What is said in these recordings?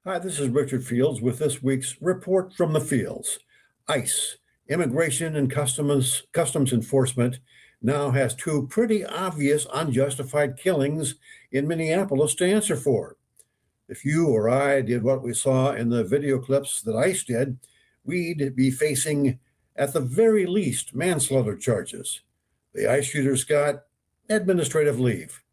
Hi, this is Richard Fields with this week's Report from the Fields. ICE, Immigration and Customs Enforcement, now has two pretty obvious unjustified killings in Minneapolis to answer for. If you or I did what we saw in the video clips that ICE did, we'd be facing, at the very least, manslaughter charges. The ICE shooters got administrative leave.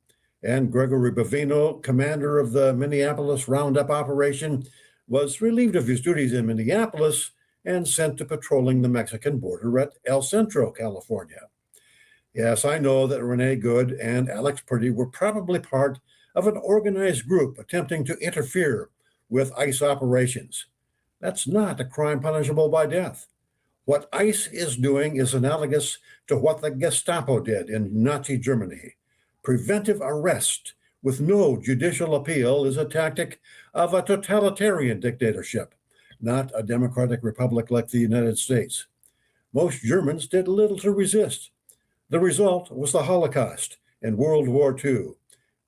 And Gregory Bovino, commander of the Minneapolis roundup operation, was relieved of his duties in Minneapolis and sent to patrolling the Mexican border at El Centro, California. Yes, I know that Renee Good and Alex Purdy were probably part of an organized group attempting to interfere with ICE operations. That's not a crime punishable by death. What ICE is doing is analogous to what the Gestapo did in Nazi Germany. Preventive arrest with no judicial appeal is a tactic of a totalitarian dictatorship, not a democratic republic like the United States. Most Germans did little to resist. The result was the Holocaust and World War II.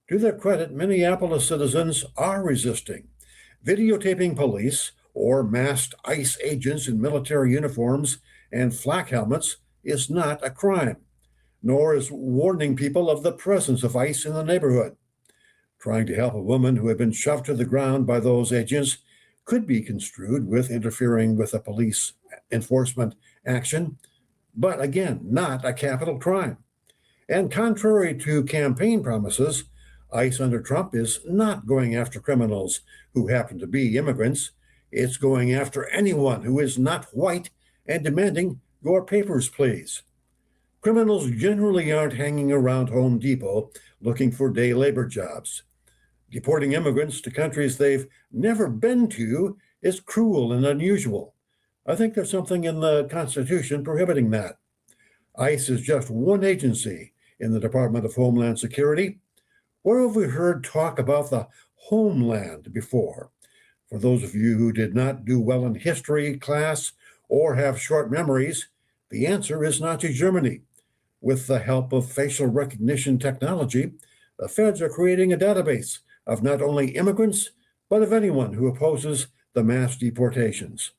To their credit, Minneapolis citizens are resisting. Videotaping police or masked ICE agents in military uniforms and flak helmets is not a crime, nor is warning people of the presence of ICE in the neighborhood. Trying to help a woman who had been shoved to the ground by those agents could be construed with interfering with a police enforcement action, but again, not a capital crime. And contrary to campaign promises, ICE under Trump is not going after criminals who happen to be immigrants. It's going after anyone who is not white and demanding your papers, please. Criminals generally aren't hanging around Home Depot looking for day labor jobs. Deporting immigrants to countries they've never been to is cruel and unusual. I think there's something in the Constitution prohibiting that. ICE is just one agency in the Department of Homeland Security. Where have we heard talk about the homeland before? For those of you who did not do well in history class or have short memories, the answer is Nazi Germany. With the help of facial recognition technology, the feds are creating a database of not only immigrants, but of anyone who opposes the mass deportations.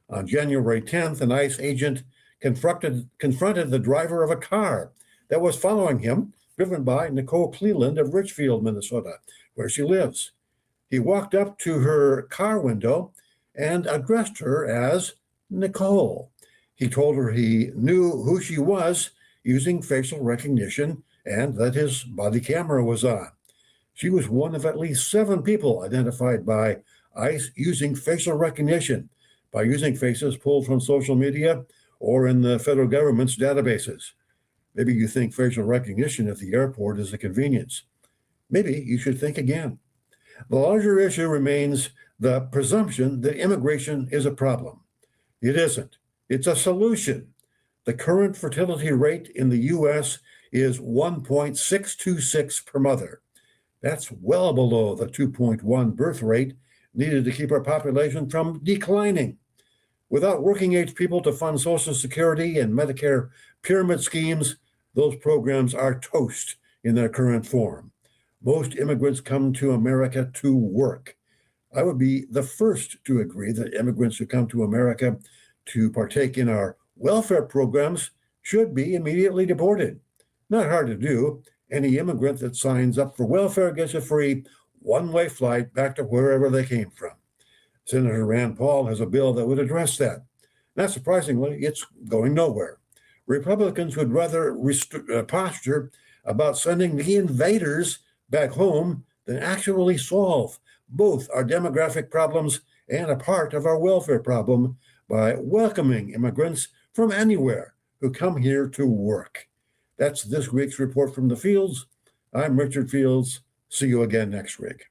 On January 10th, an ICE agent confronted the driver of a car that was following him, driven by Nicole Cleland of Richfield, Minnesota, where she lives. He walked up to her car window and addressed her as Nicole. He told her he knew who she was using facial recognition and that his body camera was on. She was one of at least 7 people identified by ICE using facial recognition, by using faces pulled from social media or in the federal government's databases. Maybe you think facial recognition at the airport is a convenience. Maybe you should think again. The larger issue remains the presumption that immigration is a problem. It isn't. It's a solution. The current fertility rate in the U.S. is 1.626 per mother. That's well below the 2.1 birth rate needed to keep our population from declining. Without working age people to fund Social Security and Medicare pyramid schemes, those programs are toast in their current form. Most immigrants come to America to work. I would be the first to agree that immigrants who come to America to partake in our welfare programs should be immediately deported. Not hard to do. Any immigrant that signs up for welfare gets a free one-way flight back to wherever they came from. Senator Rand Paul has a bill that would address that. Not surprisingly, it's going nowhere. Republicans would rather posture about sending the invaders back home than actually solve both our demographic problems and a part of our welfare problem by welcoming immigrants from anywhere who come here to work. That's this week's Report from the Fields. I'm Richard Fields. See you again next week.